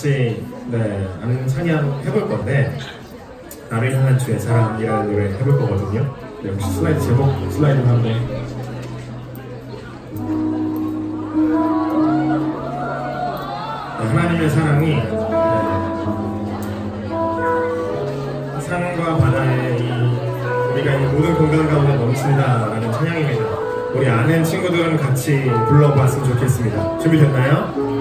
같이 하는 찬양 해볼 건데, 나를 향한 주의 사랑이라는 노래 해볼 거거든요. 혹시 슬라이드 제목 슬라이드 한번. 하나님의 사랑이 산과 바다에 우리가 이 모든 공간 가운데 넘친다라는 찬양입니다. 우리 아는 친구들은 같이 불러봤으면 좋겠습니다. 준비됐나요?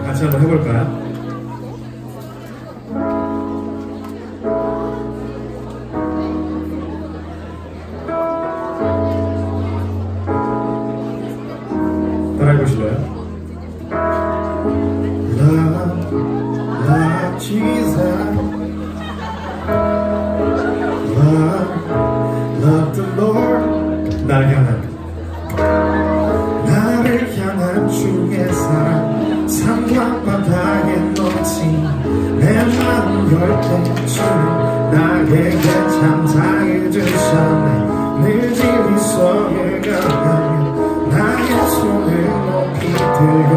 같이 한번 해볼까요? 따라해보실래요? Love Jesus, love the Lord. 나를 향한 주의 사랑, 산과 바다에 넘친 내 마음 열 때 주는 나에게 참 잘해주셨네. 늘 지리 속에 가면 나의 손을 높이 들고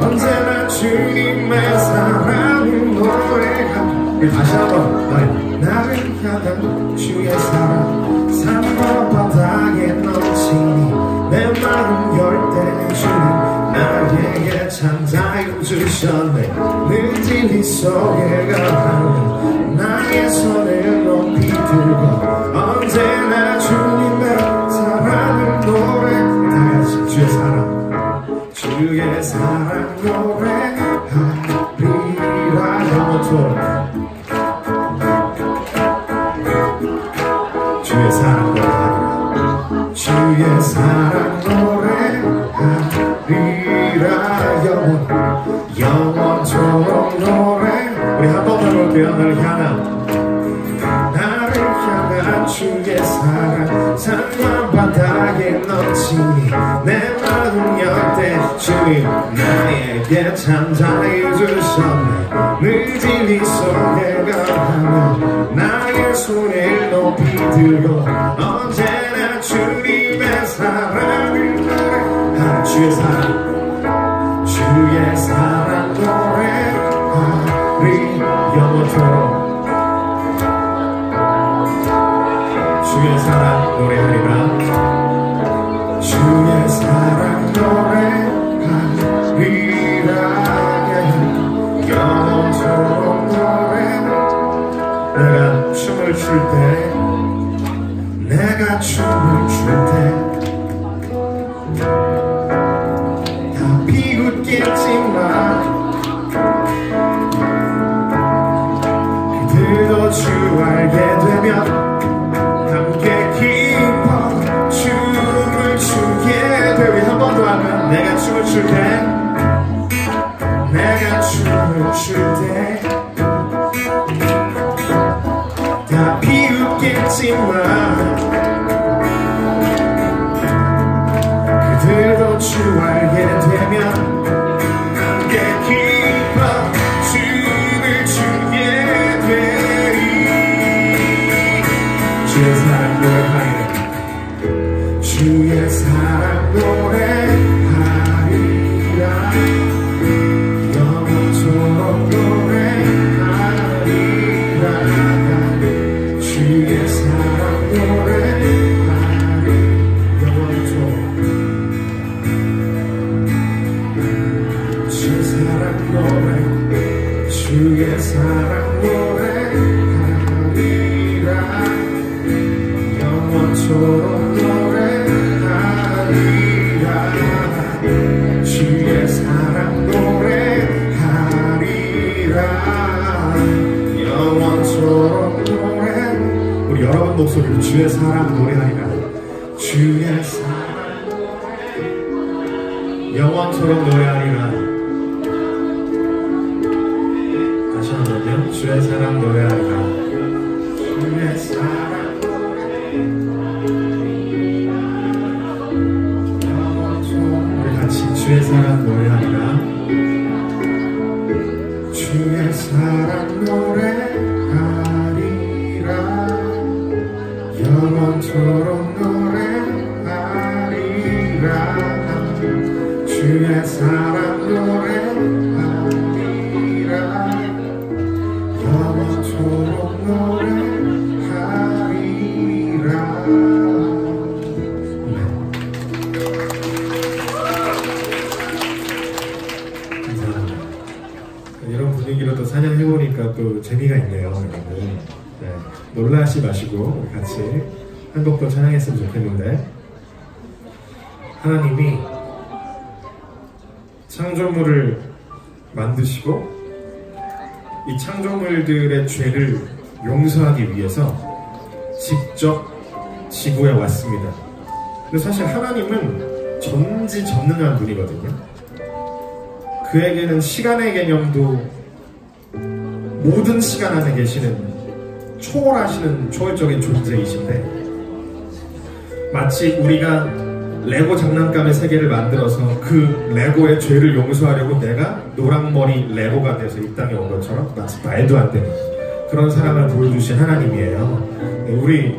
언제나 주님의 사랑을 노래하며. 우리 다시 한번 나를 향한 주의 사랑, 산과 바다에 넘치니 내 마음 열 때 주님 나에게 참 자유 주셨네. 늘 진리 속에 가면 나의 손을 높이 들고 언제나 주님의 사랑을 노래. 다같이 주의 사랑, 주의 사랑 노래하리라. 영원토록 주의 사랑 노래하리라. 주의 사랑 노래하리라. 영원토록 노래. 우리 한 번 더 볼게요. 나를 향한 주의 사랑, 산과 바다에 넘치니 내 마음 열 때 주님 나에게 참 잘해주셨네. 늘 진리 속에 가면 나의 손을 높이 들고 언제나 주님의 사랑을 노래하는. 주의 사랑, 주의 사랑 노래하리. 영원토록 주의 사랑 노래하리라. 주의 사랑 노래하리라. 영원토록 노래. 내가 춤을 출 때, 내가 춤을 출 때 다 비웃겠지만 그들도 주 알게 되면 함께 기뻐 춤을 추게 돼. 우리 한 번 더 하면 내가 춤을 출 때, 내가 춤을 출 때 다 비웃겠지만 그들도 주 알게 되면 함께 기뻐 춤을 추게 되리. 주의 사랑 노래하리라. 주의 사랑 노래하리라. 영원토록 노래하리라. 주의 사랑 노래하리. 영원토록 주의 사랑 노래, 주의 사랑 노래하리라. 영원토록 노래하리라. 주의 사랑 노래하리라. 영원토록 노래. 우리 여러분 목소리로 주의 사랑 노래하리라. 주의 사랑 노래, 영원토록 노래하리라. 다시 한번요. 주의 사랑 노래하리라. 주의 사랑 우리 같이 주의 사랑 노래하리라. 주의 사랑 노래하리라. 영원토록 노래하리라. 주의 사랑 노래하리라. 또 재미가 있네요. 여러분. 네, 놀라지 마시고 우리 같이 한 곡 더 찬양했으면 좋겠는데, 하나님이 창조물을 만드시고 이 창조물들의 죄를 용서하기 위해서 직접 지구에 왔습니다. 근데 사실 하나님은 전지전능한 분이거든요. 그에게는 시간의 개념도 모든 시간 안에 계시는 초월하시는 초월적인 존재이신데, 마치 우리가 레고 장난감의 세계를 만들어서 그 레고의 죄를 용서하려고 내가 노랑머리 레고가 돼서 이 땅에 온 것처럼 마치 말도 안 되는 그런 사랑을 보여주신 하나님이에요. 우리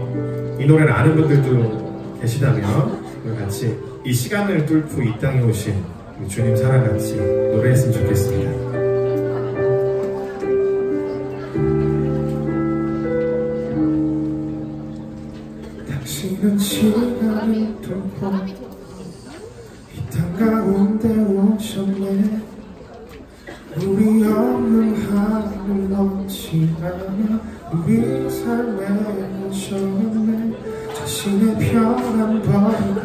이 노래를 아는 분들도 계시다면 우리 같이 이 시간을 뚫고 이 땅에 오신 우리 주님 사랑 같이 노래했으면 좋겠습니다. 당신은 시간을 뚫고 이 땅 가운데 오셨네. 우리 없는 하늘 원치 않아 우리 삶에 오셨네. 자신의 평안 버리고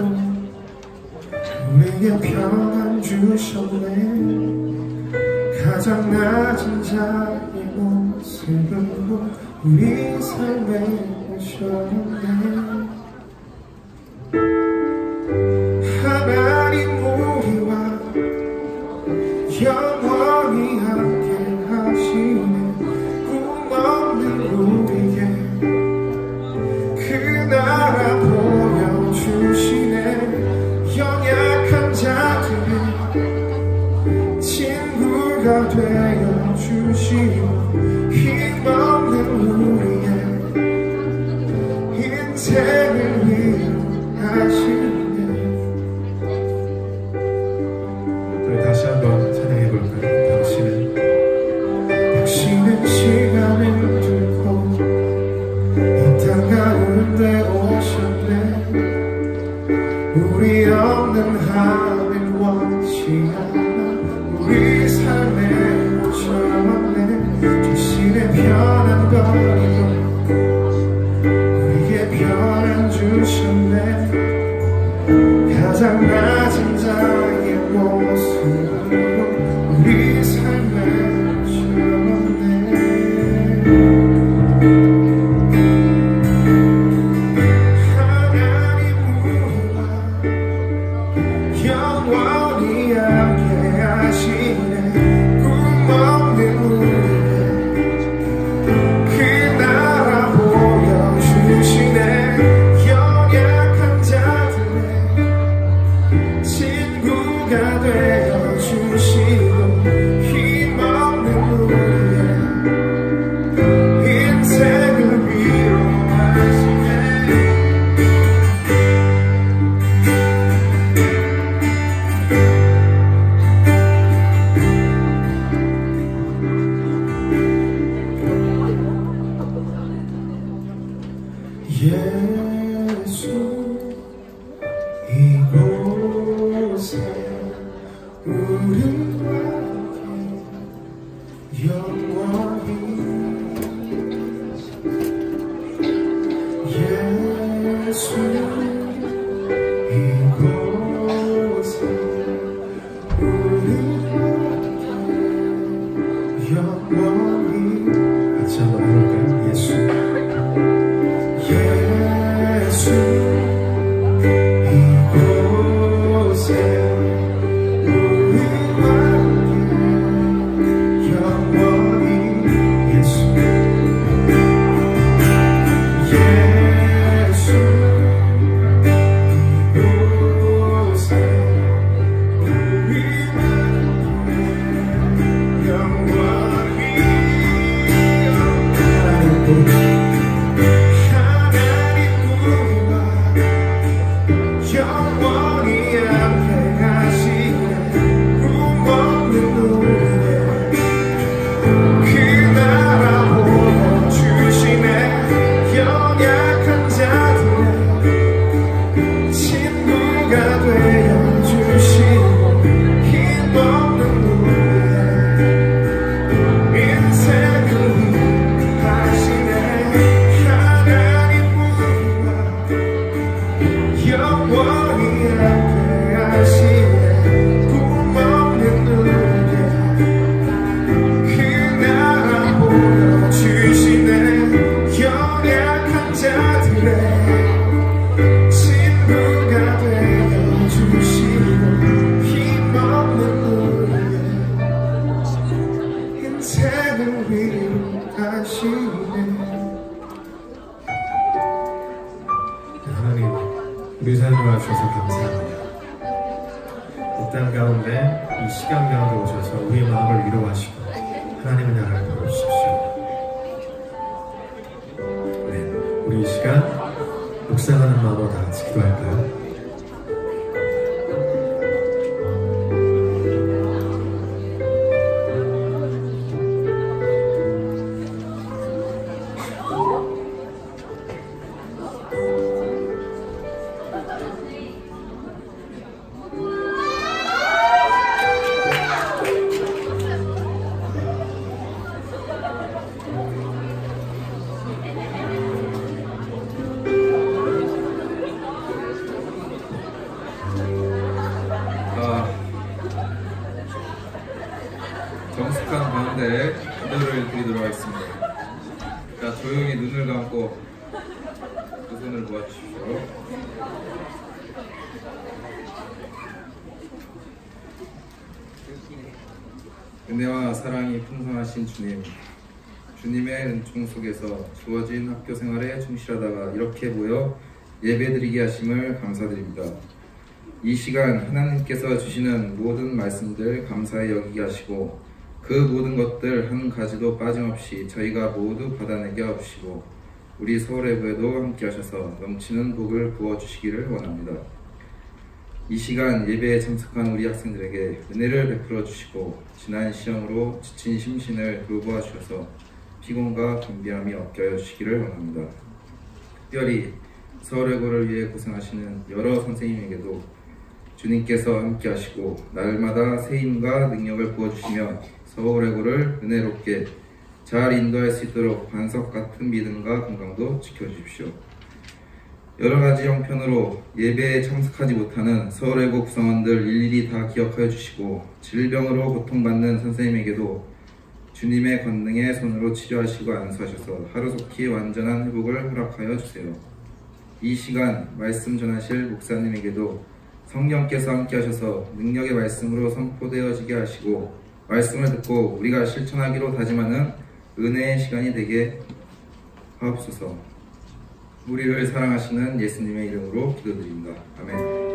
우리의 평안 주셨네. 가장 낮은 자의 모습으로 우리 삶에 오셨네. 하나님 우리와 영원히 함께 하시네. 꿈없는 우리에게 그 나라 보여주시네. 연약한 자들의 친구가 되어주시고 힘없는 우리의 인생을 위로하시네. 다시 한번 찬양해볼까요? 당신은 시간을 뚫고 이 땅 가운데 오셨네. 우리 없는 하늘 원치 않아 우리 삶에 오셨네. 주신의 편안 버리고 우리의 편안 주셨네. 가장 낮은 자의 모습으로 우리 삶에 오셨네. 하나님 우리와 영원히 함께 하시네. 꿈없는 우리의 그 나라 보여주시네. 연약한 자들의 친구가 되어주시고 힘없는 우리의 인생을 위로하시네. 예수 이곳에 우리와 영원히 예수 이곳에 우리와 영원히 같이 한번 해볼까요? 예수 이곳에 우리와 영원히 이 시간 가운데 오셔서 우리의 마음을 위로하시고 하나님의 나라를 보여주십시오. 네, 우리 이 시간 묵상하는 마음으로 다 같이 기도할까요? 정숙한 가운데 기도를 드리도록 하겠습니다. 자, 조용히 눈을 감고 두 손을 모아주십시오. 은혜와 사랑이 풍성하신 주님, 주님의 은총 속에서 주어진 학교 생활에 충실하다가 이렇게 모여 예배드리게 하심을 감사드립니다. 이 시간 하나님께서 주시는 모든 말씀들 감사히 여기게 하시고 그 모든 것들 한 가지도 빠짐없이 저희가 모두 받아내게 하시고 우리 서울예배도 함께 하셔서 넘치는 복을 부어주시기를 원합니다. 이 시간 예배에 참석한 우리 학생들에게 은혜를 베풀어 주시고 지난 시험으로 지친 심신을 돌보아 주셔서 피곤과 겸비함이 없게 하여 주시기를 원합니다. 특별히 서울예고를 위해 고생하시는 여러 선생님에게도 주님께서 함께 하시고 날마다 새 힘과 능력을 부어주시며 서울예고를 은혜롭게 잘 인도할 수 있도록 반석 같은 믿음과 건강도 지켜주십시오. 여러가지 형편으로 예배에 참석하지 못하는 서울예고 구성원들 일일이 다 기억하여 주시고 질병으로 고통받는 선생님에게도 주님의 권능의 손으로 치료하시고 안수하셔서 하루속히 완전한 회복을 허락하여 주세요. 이 시간 말씀 전하실 목사님에게도 성령께서 함께 하셔서 능력의 말씀으로 선포되어지게 하시고 말씀을 듣고 우리가 실천하기로 다짐하는 은혜의 시간이 되게 하옵소서. 우리를 사랑하시는 예수님의 이름으로 기도드립니다. 아멘.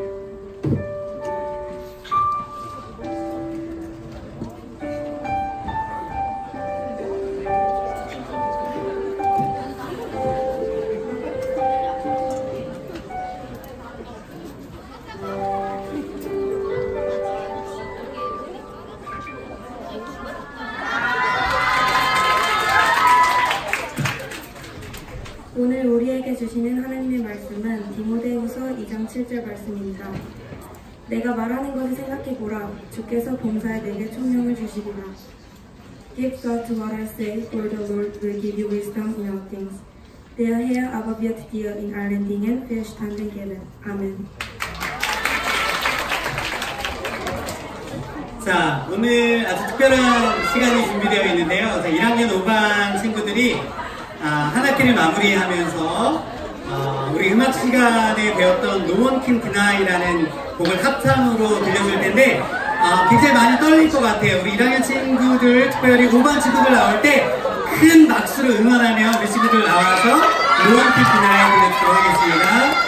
오늘 우리에게 주시는 하나님의 말씀은 디모데후서 2장 7절 말씀입니다. 내가 말하는 것을 생각해보라. 주께서 봉사에 내게 총명을 주시리라. Give thought to what I say, for the Lord will give you wisdom in all things. 대하여 아버비엇 디어 in allen dingen verstanden geben. 아멘. 자, 오늘 아주 특별한 시간이 준비되어 있는데요. 1학년 5반 친구들이 한 학기를 마무리하면서 우리 음악 시간에 배웠던 No One Can Deny라는 곡을 합창으로 들려줄 텐데 굉장히 많이 떨릴 것 같아요. 우리 1학년 친구들, 특별히 5반 친구들 나올 때 큰 박수로 응원하며 우리 친구들 나와서 No One Can Deny 들려주도록 하겠습니다.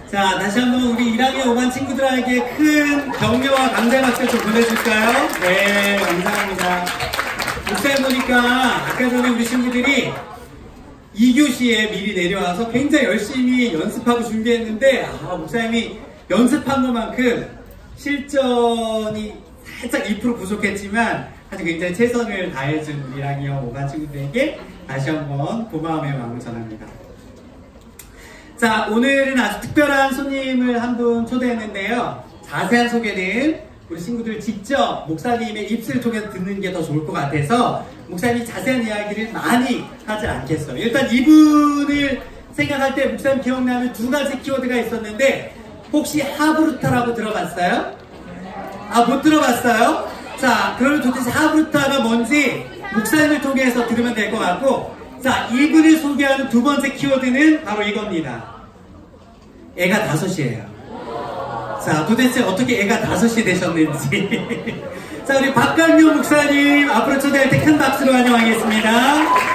자, 다시 한번 우리 1학년 5반 친구들에게 큰 격려와 감사 박수 좀 보내줄까요? 네, 감사합니다. 목사님 보니까 아까 전에 우리 친구들이 2교시에 미리 내려와서 굉장히 열심히 연습하고 준비했는데, 목사님이 연습한 것만큼 실전이 살짝 2% 부족했지만 아주 굉장히 최선을 다해준 우리 1학년 5반 친구들에게 다시 한번 고마움의 마음을 전합니다. 자, 오늘은 아주 특별한 손님을 한 분 초대했는데요. 자세한 소개는 우리 친구들 직접 목사님의 입술을 통해서 듣는 게 더 좋을 것 같아서 목사님이 자세한 이야기를 많이 하지 않겠어요. 일단 이분을 생각할 때 목사님 기억나는 두 가지 키워드가 있었는데, 혹시 하브루타라고 들어봤어요? 못 들어봤어요? 자, 그러면 도대체 하브루타가 뭔지 목사님을 통해서 들으면 될 것 같고, 자, 이분을 소개하는 두 번째 키워드는 바로 이겁니다. 애가 5이에요. 자, 도대체 어떻게 애가 5이 되셨는지. 자, 우리 박강룡 목사님 앞으로 초대할 때 큰 박수로 환영하겠습니다.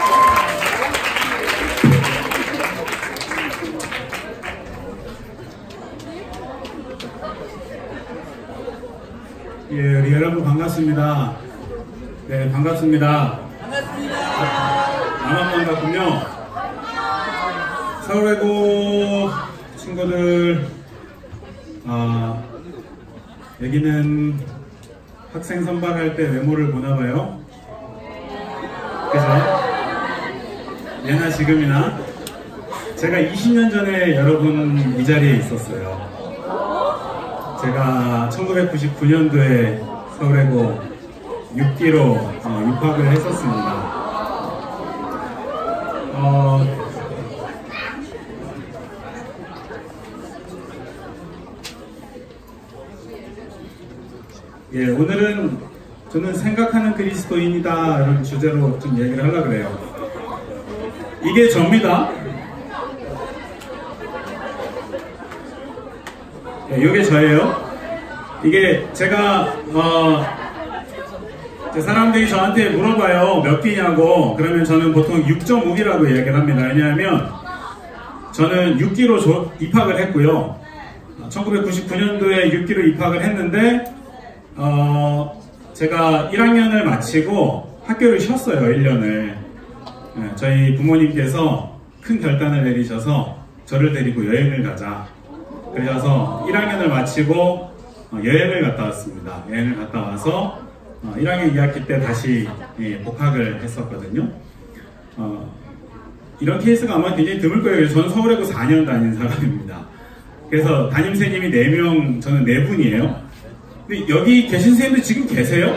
예, 우리 여러분 반갑습니다. 네, 반갑습니다. 나만 반갑군요. 서울외고 친구들, 여기는 학생 선발할 때 외모를 보나봐요. 그죠? 예나 지금이나. 제가 20년 전에 여러분 이 자리에 있었어요. 제가 1999년도에 서울외고 6기로 입학을 했었습니다. 예, 오늘은 저는 생각하는 그리스도인이다 이런 주제로 좀 얘기를 하려고 그래요. 이게 접니다. 예, 이게 저예요. 이게 제가 사람들이 저한테 물어봐요. 몇 기냐고. 그러면 저는 보통 6.5기라고 이야기를 합니다. 왜냐하면 저는 6기로 입학을 했고요. 1999년도에 6기로 입학을 했는데 제가 1학년을 마치고 학교를 쉬었어요. 1년을. 저희 부모님께서 큰 결단을 내리셔서 저를 데리고 여행을 가자. 그래서 1학년을 마치고 여행을 갔다 왔습니다. 여행을 갔다 와서 1학년 2학기 때 다시 복학을 했었거든요. 이런 케이스가 아마 굉장히 드물 거예요. 저는 서울외고 4년 다닌 사람입니다. 그래서 담임선생님이 4명, 저는 4분이에요. 근데 여기 계신 선생님들 지금 계세요?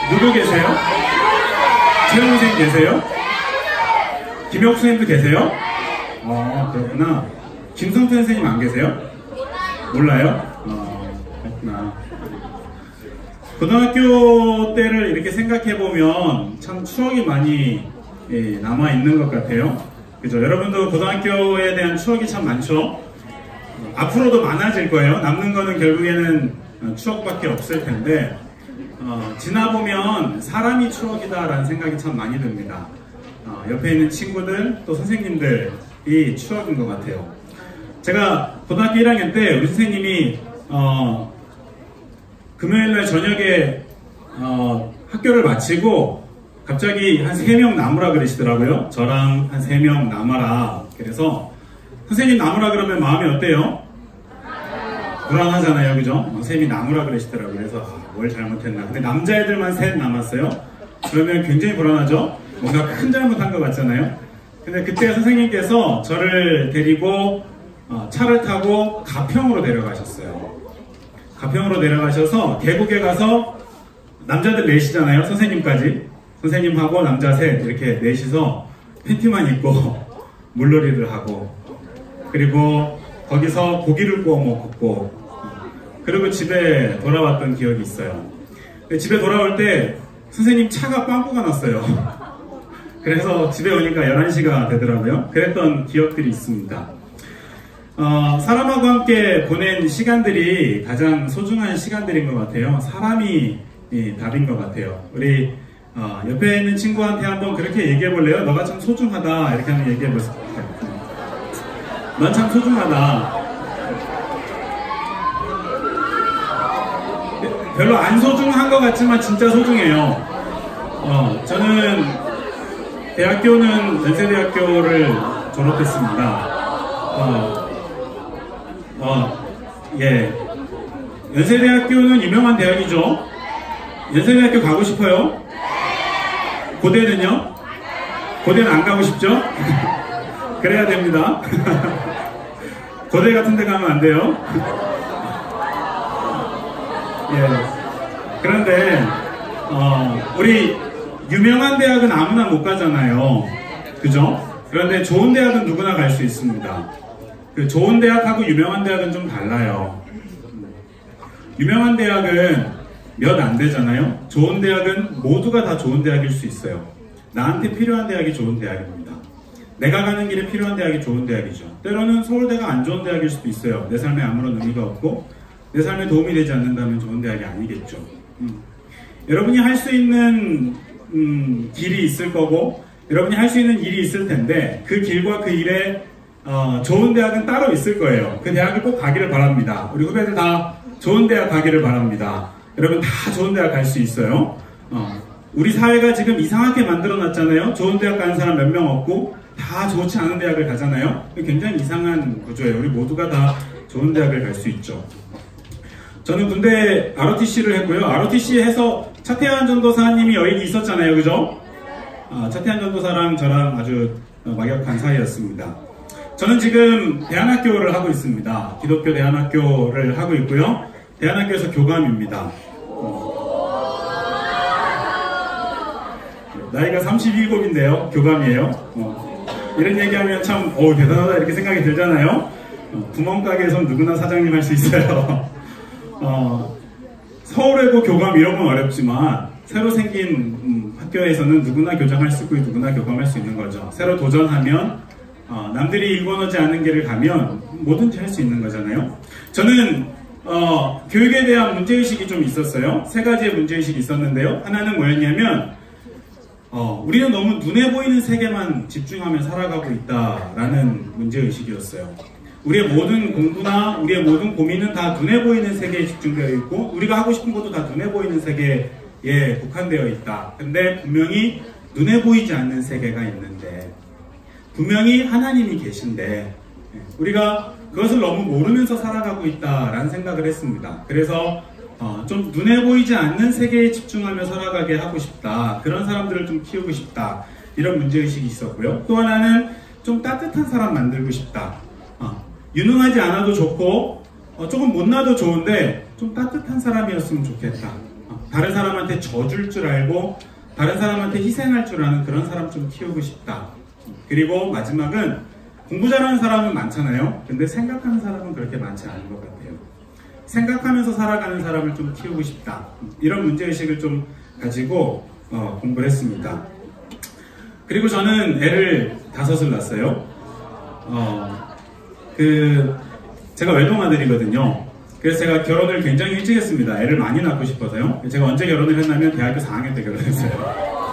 누구 계세요? 최영 선생님 계세요? 김혁수 선생님도 계세요? 그렇구나. 김성태 선생님 안 계세요? 몰라요? 그렇구나. 고등학교 때를 이렇게 생각해보면 참 추억이 많이 남아있는 것 같아요. 그죠? 여러분도 고등학교에 대한 추억이 참 많죠? 앞으로도 많아질 거예요. 남는 거는 결국에는 추억밖에 없을 텐데 지나보면 사람이 추억이다라는 생각이 참 많이 듭니다. 옆에 있는 친구들 또 선생님들이 추억인 것 같아요. 제가 고등학교 1학년 때 우리 선생님이 금요일날 저녁에 학교를 마치고 갑자기 한 3명 남으라 그러시더라고요. 저랑 한 3명 남아라. 그래서 선생님 남으라 그러면 마음이 어때요? 불안하잖아요. 그죠? 선생님이 남으라 그러시더라고요. 그래서 뭘 잘못했나. 근데 남자애들만 3 남았어요. 그러면 굉장히 불안하죠? 뭔가 큰 잘못한 것 같잖아요. 근데 그때 선생님께서 저를 데리고 차를 타고 가평으로 데려가셨어요. 가평으로 내려가셔서 계곡에 가서 남자들 4이잖아요. 선생님까지. 선생님하고 남자 3 이렇게 4이서 팬티만 입고 물놀이를 하고 그리고 거기서 고기를 구워 먹었고 그리고 집에 돌아왔던 기억이 있어요. 집에 돌아올 때 선생님 차가 빵꾸가 났어요. 그래서 집에 오니까 11시가 되더라고요. 그랬던 기억들이 있습니다. 사람하고 함께 보낸 시간들이 가장 소중한 시간들인 것 같아요. 사람이 답인 것 같아요. 우리 옆에 있는 친구한테 한번 그렇게 얘기해 볼래요? 너가 참 소중하다. 이렇게 한번 얘기해 보세요. 넌 참 소중하다. 별로 안 소중한 것 같지만 진짜 소중해요. 저는 대학교는 연세대학교를 졸업했습니다. 예. 연세대학교는 유명한 대학이죠. 연세대학교 가고 싶어요? 고대는요? 고대는 안 가고 싶죠? 그래야 됩니다. 고대 같은 데 가면 안 돼요. 예. 그런데 우리 유명한 대학은 아무나 못 가잖아요. 그죠? 그런데 좋은 대학은 누구나 갈 수 있습니다. 그 좋은 대학하고 유명한 대학은 좀 달라요. 유명한 대학은 몇 안 되잖아요. 좋은 대학은 모두가 다 좋은 대학일 수 있어요. 나한테 필요한 대학이 좋은 대학입니다. 내가 가는 길에 필요한 대학이 좋은 대학이죠. 때로는 서울대가 안 좋은 대학일 수도 있어요. 내 삶에 아무런 의미가 없고 내 삶에 도움이 되지 않는다면 좋은 대학이 아니겠죠. 여러분이 할 수 있는 길이 있을 거고 여러분이 할 수 있는 일이 있을 텐데 그 길과 그 일에 좋은 대학은 따로 있을 거예요. 그 대학을 꼭 가기를 바랍니다. 우리 후배들 다 좋은 대학 가기를 바랍니다. 여러분 다 좋은 대학 갈 수 있어요. 우리 사회가 지금 이상하게 만들어 놨잖아요. 좋은 대학 가는 사람 몇 명 없고 다 좋지 않은 대학을 가잖아요. 굉장히 이상한 구조예요. 우리 모두가 다 좋은 대학을 갈 수 있죠. 저는 군대 ROTC를 했고요. ROTC 해서 차태환 전도사님이 여기 있었잖아요. 그죠? 차태환 전도사랑 저랑 아주 막역한 사이였습니다. 저는 지금 대안학교를 하고 있습니다. 기독교 대안학교를 하고 있고요. 대안학교에서 교감입니다. 나이가 37인데요. 교감이에요. 이런 얘기하면 참 대단하다 이렇게 생각이 들잖아요. 구멍가게에선 누구나 사장님 할 수 있어요. 서울외고 교감 이런 건 어렵지만 새로 생긴 학교에서는 누구나 교장할 수 있고 누구나 교감할 수 있는 거죠. 새로 도전하면 남들이 일궈놓지 않은 길을 가면 뭐든지 할 수 있는 거잖아요. 저는 교육에 대한 문제의식이 좀 있었어요. 세 가지의 문제의식이 있었는데요. 하나는 뭐였냐면 우리는 너무 눈에 보이는 세계만 집중하며 살아가고 있다라는 문제의식이었어요. 우리의 모든 공부나 우리의 모든 고민은 다 눈에 보이는 세계에 집중되어 있고 우리가 하고 싶은 것도 다 눈에 보이는 세계에 국한되어 있다. 근데 분명히 눈에 보이지 않는 세계가 있는데 분명히 하나님이 계신데 우리가 그것을 너무 모르면서 살아가고 있다라는 생각을 했습니다. 그래서 좀 눈에 보이지 않는 세계에 집중하며 살아가게 하고 싶다. 그런 사람들을 좀 키우고 싶다. 이런 문제의식이 있었고요. 또 하나는 좀 따뜻한 사람 만들고 싶다. 유능하지 않아도 좋고 조금 못나도 좋은데 좀 따뜻한 사람이었으면 좋겠다. 다른 사람한테 져줄 줄 알고 다른 사람한테 희생할 줄 아는 그런 사람 좀 키우고 싶다. 그리고 마지막은 공부 잘하는 사람은 많잖아요. 근데 생각하는 사람은 그렇게 많지 않은 것 같아요. 생각하면서 살아가는 사람을 좀 키우고 싶다. 이런 문제의식을 좀 가지고 공부를 했습니다. 그리고 저는 애를 5을 낳았어요. 제가 외동아들이거든요. 그래서 제가 결혼을 굉장히 일찍 했습니다. 애를 많이 낳고 싶어서요. 제가 언제 결혼을 했냐면 대학교 4학년 때 결혼했어요.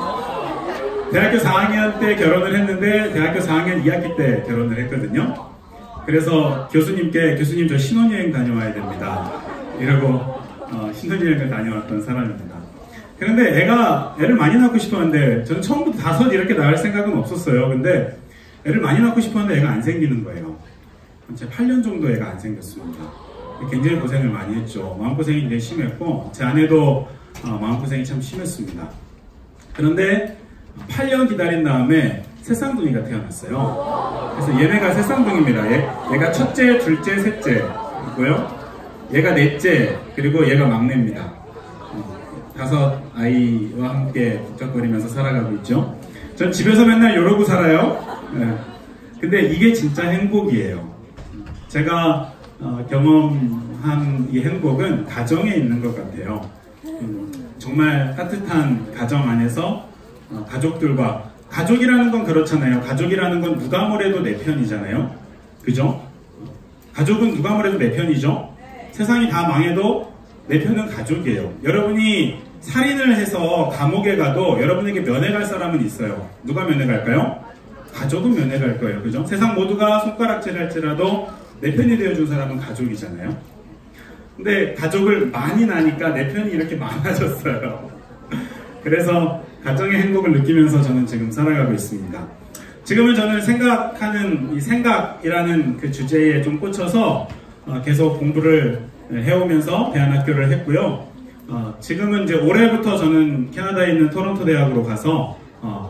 대학교 4학년 때 결혼을 했는데 대학교 4학년 2학기 때 결혼을 했거든요. 그래서 교수님께 교수님 저 신혼여행 다녀와야 됩니다. 이러고 신혼여행을 다녀왔던 사람입니다. 그런데 애를 많이 낳고 싶었는데 저는 처음부터 5 이렇게 낳을 생각은 없었어요. 근데 애를 많이 낳고 싶었는데 애가 안 생기는 거예요. 제 8년 정도 애가 안 생겼습니다. 굉장히 고생을 많이 했죠. 마음고생이 굉장히 심했고 제 아내도 마음고생이 참 심했습니다. 그런데 8년 기다린 다음에 새쌍둥이가 태어났어요. 그래서 얘네가 새쌍둥이입니다. 얘가 첫째, 둘째, 셋째 있고요. 얘가 넷째, 그리고 얘가 막내입니다. 5 아이와 함께 북적거리면서 살아가고 있죠. 전 집에서 맨날 이러고 살아요. 근데 이게 진짜 행복이에요. 제가 경험한 이 행복은 가정에 있는 것 같아요. 정말 따뜻한 가정 안에서 가족들과 가족이라는 건 그렇잖아요. 가족이라는 건 누가 뭐래도 내 편이잖아요. 그죠? 가족은 누가 뭐래도 내 편이죠. 세상이 다 망해도 내 편은 가족이에요. 여러분이 살인을 해서 감옥에 가도 여러분에게 면회갈 사람은 있어요. 누가 면회갈까요? 가족은 면회갈 거예요. 그죠? 세상 모두가 손가락질 할지라도 내 편이 되어준 사람은 가족이잖아요. 근데 가족을 많이 나니까 내 편이 이렇게 많아졌어요. 그래서 가정의 행복을 느끼면서 저는 지금 살아가고 있습니다. 지금은 저는 생각하는 이 생각이라는 그 주제에 좀 꽂혀서 계속 공부를 해오면서 대안학교를 했고요. 지금은 이제 올해부터 저는 캐나다에 있는 토론토 대학으로 가서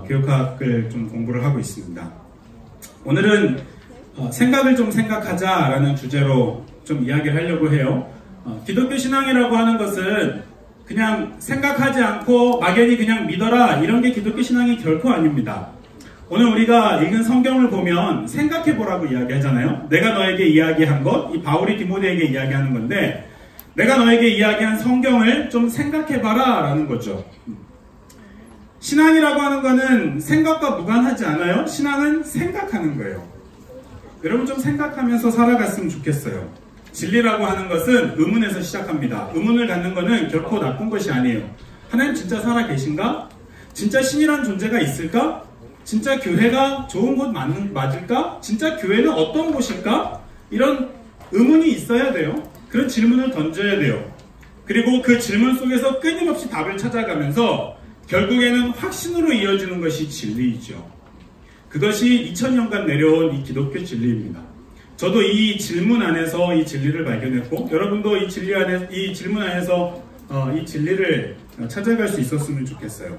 교육학을 좀 공부를 하고 있습니다. 오늘은 생각을 좀 생각하자라는 주제로 좀 이야기를 하려고 해요. 기독교 신앙이라고 하는 것은 그냥 생각하지 않고 막연히 그냥 믿어라 이런 게 기독교 신앙이 결코 아닙니다. 오늘 우리가 읽은 성경을 보면 생각해보라고 이야기하잖아요. 내가 너에게 이야기한 것, 이 바울이 디모데에게 이야기하는 건데 내가 너에게 이야기한 성경을 좀 생각해봐라 라는 거죠. 신앙이라고 하는 거는 생각과 무관하지 않아요. 신앙은 생각하는 거예요. 여러분 좀 생각하면서 살아갔으면 좋겠어요. 진리라고 하는 것은 의문에서 시작합니다. 의문을 갖는 것은 결코 나쁜 것이 아니에요. 하나님 진짜 살아 계신가? 진짜 신이란 존재가 있을까? 진짜 교회가 좋은 곳 맞을까? 진짜 교회는 어떤 곳일까? 이런 의문이 있어야 돼요. 그런 질문을 던져야 돼요. 그리고 그 질문 속에서 끊임없이 답을 찾아가면서 결국에는 확신으로 이어지는 것이 진리이죠. 그것이 2000년간 내려온 이 기독교 진리입니다. 저도 이 질문 안에서 이 진리를 발견했고, 여러분도 이 질문 안에서 이 진리를 찾아갈 수 있었으면 좋겠어요.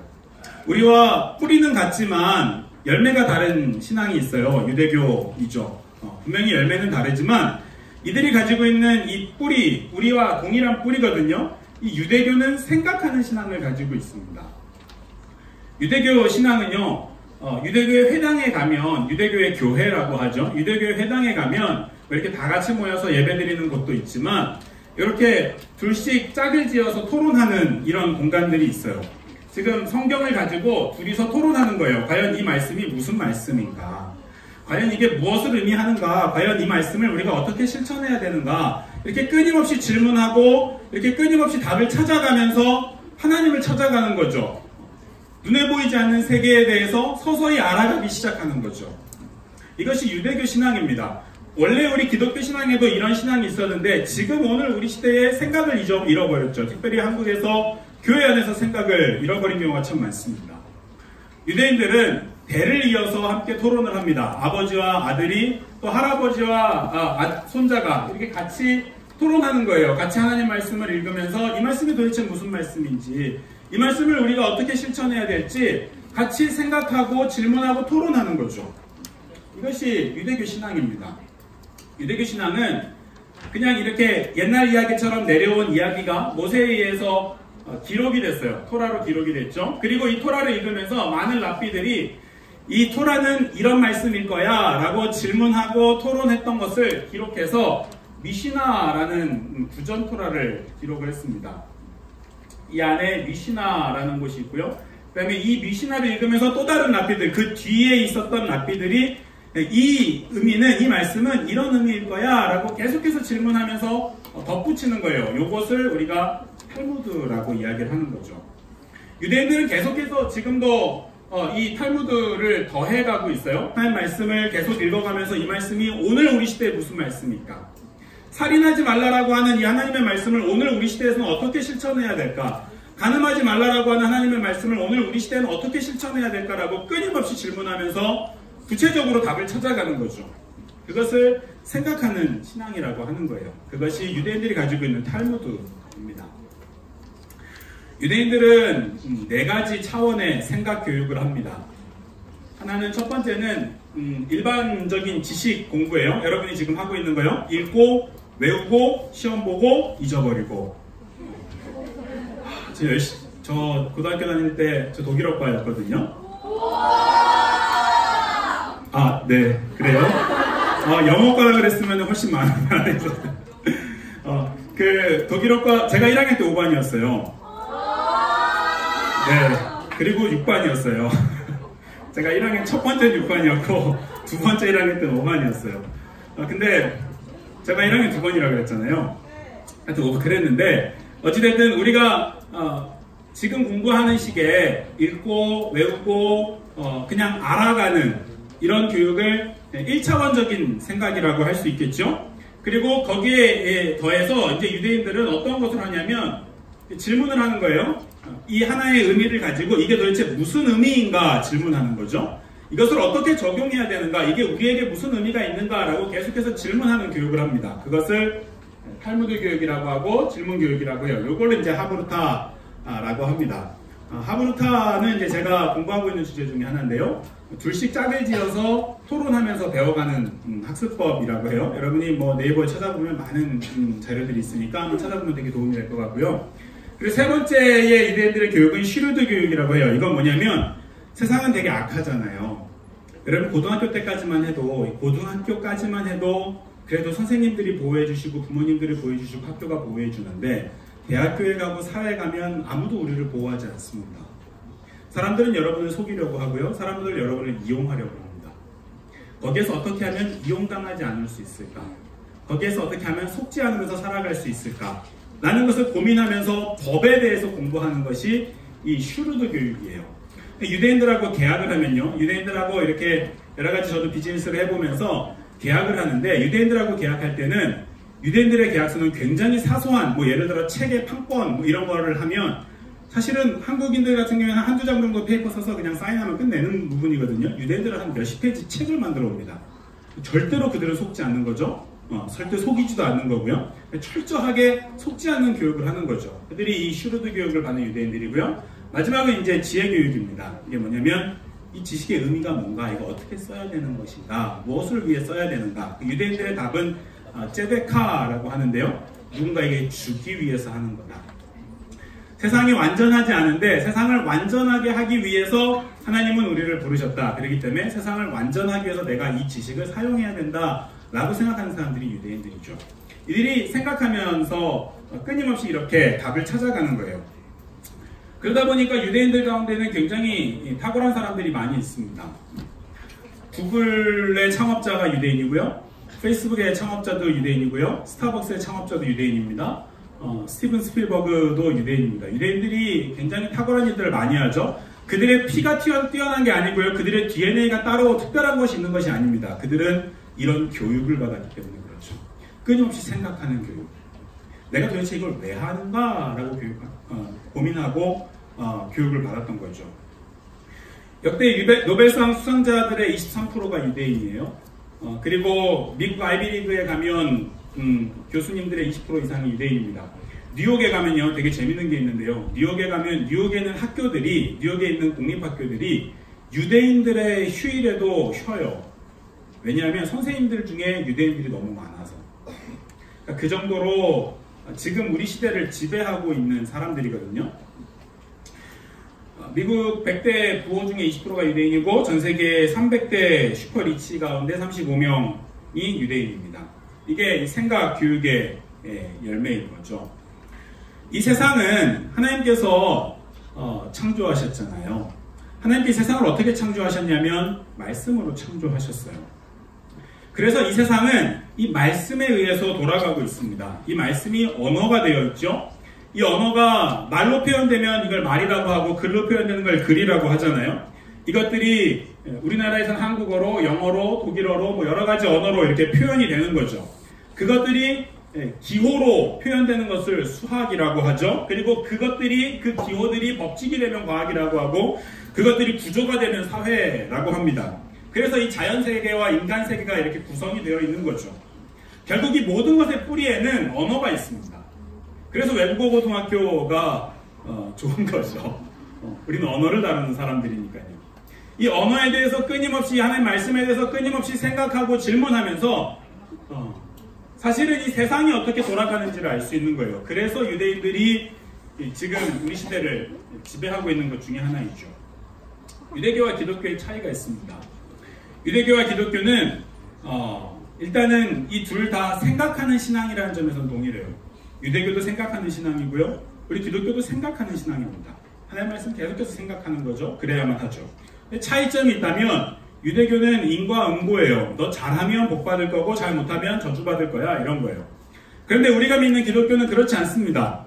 우리와 뿌리는 같지만 열매가 다른 신앙이 있어요. 유대교이죠. 분명히 열매는 다르지만 이들이 가지고 있는 이 뿌리, 우리와 동일한 뿌리거든요. 이 유대교는 생각하는 신앙을 가지고 있습니다. 유대교 신앙은요, 유대교의 회당에 가면, 유대교의 교회라고 하죠. 유대교의 회당에 가면 이렇게 다 같이 모여서 예배드리는 곳도 있지만 이렇게 둘씩 짝을 지어서 토론하는 이런 공간들이 있어요. 지금 성경을 가지고 둘이서 토론하는 거예요. 과연 이 말씀이 무슨 말씀인가? 과연 이게 무엇을 의미하는가? 과연 이 말씀을 우리가 어떻게 실천해야 되는가? 이렇게 끊임없이 질문하고 이렇게 끊임없이 답을 찾아가면서 하나님을 찾아가는 거죠. 눈에 보이지 않는 세계에 대해서 서서히 알아가기 시작하는 거죠. 이것이 유대교 신앙입니다. 원래 우리 기독교 신앙에도 이런 신앙이 있었는데 지금 오늘 우리 시대에 생각을 잃어버렸죠. 특별히 한국에서 교회 안에서 생각을 잃어버린 경우가 참 많습니다. 유대인들은 대를 이어서 함께 토론을 합니다. 아버지와 아들이 또 할아버지와 손자가 이렇게 같이 토론하는 거예요. 같이 하나님 말씀을 읽으면서 이 말씀이 도대체 무슨 말씀인지, 이 말씀을 우리가 어떻게 실천해야 될지 같이 생각하고 질문하고 토론하는 거죠. 이것이 유대교 신앙입니다. 유대교 신앙은 그냥 이렇게 옛날 이야기처럼 내려온 이야기가 모세에 의해서 기록이 됐어요. 토라로 기록이 됐죠. 그리고 이 토라를 읽으면서 많은 랍비들이 이 토라는 이런 말씀일 거야 라고 질문하고 토론했던 것을 기록해서 미시나라는 구전 토라를 기록을 했습니다. 이 안에 미시나라는 곳이 있고요. 그 다음에 이 미시나를 읽으면서 또 다른 랍비들, 그 뒤에 있었던 랍비들이 이 의미는, 이 말씀은 이런 의미일 거야 라고 계속해서 질문하면서 덧붙이는 거예요. 이것을 우리가 탈무드라고 이야기를 하는 거죠. 유대인들은 계속해서 지금도 이 탈무드를 더해가고 있어요. 하나님 말씀을 계속 읽어가면서 이 말씀이 오늘 우리 시대에 무슨 말씀입니까? 살인하지 말라라고 하는 이 하나님의 말씀을 오늘 우리 시대에서는 어떻게 실천해야 될까? 간음하지 말라라고 하는 하나님의 말씀을 오늘 우리 시대에는 어떻게 실천해야 될까라고 끊임없이 질문하면서 구체적으로 답을 찾아가는 거죠. 그것을 생각하는 신앙이라고 하는 거예요. 그것이 유대인들이 가지고 있는 탈무드입니다. 유대인들은 4가지 차원의 생각 교육을 합니다. 하나는, 첫 번째는 일반적인 지식 공부예요. 여러분이 지금 하고 있는 거요. 읽고, 외우고, 시험 보고, 잊어버리고. 저 고등학교 다닐 때 저 독일어과였거든요. 아, 네, 그래요? 영어과라 그랬으면 훨씬 많았어요. 독일어과, 제가 1학년 때 5반이었어요. 네, 그리고 6반이었어요. 제가 1학년 첫 번째는 6반이었고, 두 번째 1학년 때는 5반이었어요. 근데, 제가 1학년 2번이라고 그랬잖아요. 하여튼, 그랬는데, 어찌됐든 우리가, 지금 공부하는 시기에 읽고, 외우고, 그냥 알아가는 이런 교육을 1차원적인 생각이라고 할 수 있겠죠? 그리고 거기에 더해서 이제 유대인들은 어떤 것을 하냐면 질문을 하는 거예요. 이 하나의 의미를 가지고 이게 도대체 무슨 의미인가 질문하는 거죠. 이것을 어떻게 적용해야 되는가, 이게 우리에게 무슨 의미가 있는가라고 계속해서 질문하는 교육을 합니다. 그것을 탈무드 교육이라고 하고 질문 교육이라고 해요. 이걸 이제 하브루타라고 합니다. 하브루타는 이제 제가 공부하고 있는 주제 중에 하나인데요. 둘씩 짝을 지어서 토론하면서 배워가는 학습법이라고 해요. 여러분이 뭐 네이버에 찾아보면 많은 자료들이 있으니까 한번 찾아보면 되게 도움이 될 것 같고요. 그리고 세 번째의 유대인들의 교육은 슈르드 교육이라고 해요. 이건 뭐냐면 세상은 되게 악하잖아요. 여러분 고등학교 때까지만 해도, 고등학교까지만 해도 그래도 선생님들이 보호해주시고 부모님들이 보호해주시고 학교가 보호해주는데 대학교에 가고 사회에 가면 아무도 우리를 보호하지 않습니다. 사람들은 여러분을 속이려고 하고요. 사람들은 여러분을 이용하려고 합니다. 거기에서 어떻게 하면 이용당하지 않을 수 있을까? 거기에서 어떻게 하면 속지 않으면서 살아갈 수 있을까? 라는 것을 고민하면서 법에 대해서 공부하는 것이 이 슈르드 교육이에요. 유대인들하고 계약을 하면요. 유대인들하고 이렇게 여러 가지 저도 비즈니스를 해보면서 계약을 하는데, 유대인들하고 계약할 때는 유대인들의 계약서는 굉장히 사소한, 뭐 예를 들어 책의 판권 뭐 이런 거를 하면 사실은 한국인들 같은 경우에는 한두 장 정도 페이퍼 써서 그냥 사인하면 끝내는 부분이거든요. 유대인들은 한 몇십 페이지 책을 만들어 옵니다. 절대로 그들을 속지 않는 거죠. 절대 속이지도 않는 거고요. 철저하게 속지 않는 교육을 하는 거죠. 그들이 이 슈르드 교육을 받는 유대인들이고요. 마지막은 이제 지혜 교육입니다. 이게 뭐냐면 이 지식의 의미가 뭔가, 이거 어떻게 써야 되는 것인가, 무엇을 위해 써야 되는가. 유대인들의 답은 제데카라고 하는데요. 누군가에게 주기 위해서 하는 거다. 세상이 완전하지 않은데 세상을 완전하게 하기 위해서 하나님은 우리를 부르셨다. 그렇기 때문에 세상을 완전하기 위해서 내가 이 지식을 사용해야 된다 라고 생각하는 사람들이 유대인들이죠. 이들이 생각하면서 끊임없이 이렇게 답을 찾아가는 거예요. 그러다 보니까 유대인들 가운데는 굉장히 탁월한 사람들이 많이 있습니다. 구글의 창업자가 유대인이고요. 페이스북의 창업자도 유대인이고요. 스타벅스의 창업자도 유대인입니다. 스티븐 스필버그도 유대인입니다. 유대인들이 굉장히 탁월한 일들을 많이 하죠. 그들의 피가 뛰어난 게 아니고요. 그들의 DNA가 따로 특별한 것이 있는 것이 아닙니다. 그들은 이런 교육을 받았기 때문에 그렇죠. 끊임없이 생각하는 교육. 내가 도대체 이걸 왜 하는가? 라고 고민하고 교육을 받았던 거죠. 역대 노벨상 수상자들의 23%가 유대인이에요. 그리고 미국 아이비리그에 가면 교수님들의 20% 이상이 유대인입니다. 뉴욕에 가면요, 되게 재밌는 게 있는데요. 뉴욕에 가면 뉴욕에 있는 공립학교들이 유대인들의 휴일에도 쉬어요. 왜냐하면 선생님들 중에 유대인들이 너무 많아서. 그러니까 그 정도로 지금 우리 시대를 지배하고 있는 사람들이거든요. 미국 100대 부호 중에 20%가 유대인이고 전 세계 300대 슈퍼리치 가운데 35명이 유대인입니다. 이게 생각 교육의 열매인 거죠. 이 세상은 하나님께서 창조하셨잖아요. 하나님께서 세상을 어떻게 창조하셨냐면 말씀으로 창조하셨어요. 그래서 이 세상은 이 말씀에 의해서 돌아가고 있습니다. 이 말씀이 언어가 되어 있죠. 이 언어가 말로 표현되면 이걸 말이라고 하고 글로 표현되는 걸 글이라고 하잖아요. 이것들이 우리나라에서는 한국어로, 영어로, 독일어로 여러 가지 언어로 이렇게 표현이 되는 거죠. 그것들이 기호로 표현되는 것을 수학이라고 하죠. 그리고 그 기호들이 법칙이 되면 과학이라고 하고 그것들이 구조가 되면 사회라고 합니다. 그래서 이 자연세계와 인간세계가 이렇게 구성이 되어 있는 거죠. 결국 이 모든 것의 뿌리에는 언어가 있습니다. 그래서 외국어 고등학교가 좋은 거죠. 우리는 언어를 다루는 사람들이니까요. 이 언어에 대해서 끊임없이 하나님 말씀에 대해서 끊임없이 생각하고 질문하면서 사실은 이 세상이 어떻게 돌아가는지를 알 수 있는 거예요. 그래서 유대인들이 지금 우리 시대를 지배하고 있는 것 중에 하나이죠. 유대교와 기독교의 차이가 있습니다. 유대교와 기독교는 일단은 이 둘 다 생각하는 신앙이라는 점에서는 동일해요. 유대교도 생각하는 신앙이고요. 우리 기독교도 생각하는 신앙입니다. 하나님 말씀 계속해서 생각하는 거죠. 그래야만 하죠. 차이점이 있다면 유대교는 인과응보예요. 너 잘하면 복 받을 거고 잘 못하면 저주받을 거야, 이런 거예요. 그런데 우리가 믿는 기독교는 그렇지 않습니다.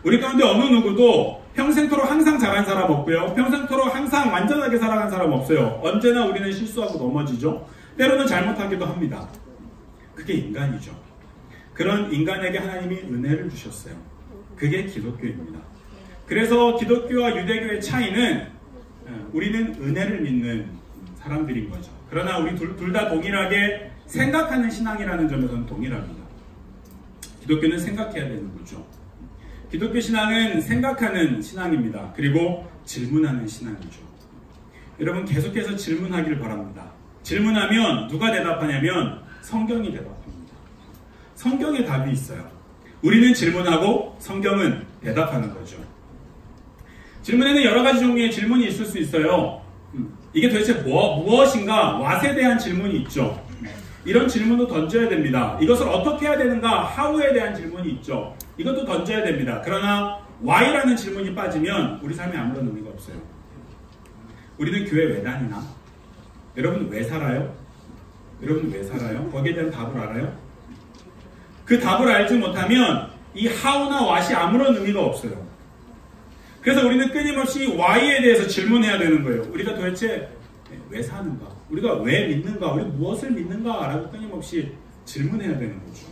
우리 가운데 어느 누구도 평생토록 항상 잘한 사람 없고요. 평생토록 항상 완전하게 살아간 사람 없어요. 언제나 우리는 실수하고 넘어지죠. 때로는 잘못하기도 합니다. 그게 인간이죠. 그런 인간에게 하나님이 은혜를 주셨어요. 그게 기독교입니다. 그래서 기독교와 유대교의 차이는 우리는 은혜를 믿는 사람들인 거죠. 그러나 우리 둘 다 동일하게 생각하는 신앙이라는 점에서는 동일합니다. 기독교는 생각해야 되는 거죠. 기독교 신앙은 생각하는 신앙입니다. 그리고 질문하는 신앙이죠. 여러분 계속해서 질문하기를 바랍니다. 질문하면 누가 대답하냐면 성경이 대답합니다. 성경에 답이 있어요. 우리는 질문하고 성경은 대답하는 거죠. 질문에는 여러 가지 종류의 질문이 있을 수 있어요. 이게 도대체 무엇인가? 왓에 대한 질문이 있죠. 이런 질문도 던져야 됩니다. 이것을 어떻게 해야 되는가? how에 대한 질문이 있죠. 이것도 던져야 됩니다. 그러나 why라는 질문이 빠지면 우리 삶에 아무런 의미가 없어요. 우리는 교회 왜 다니나? 여러분 왜 살아요? 여러분 왜 살아요? 거기에 대한 답을 알아요? 그 답을 알지 못하면 이 how나 what이 아무런 의미가 없어요. 그래서 우리는 끊임없이 why에 대해서 질문해야 되는 거예요. 우리가 도대체 왜 사는가? 우리가 왜 믿는가? 우리 무엇을 믿는가? 라고 끊임없이 질문해야 되는 거죠.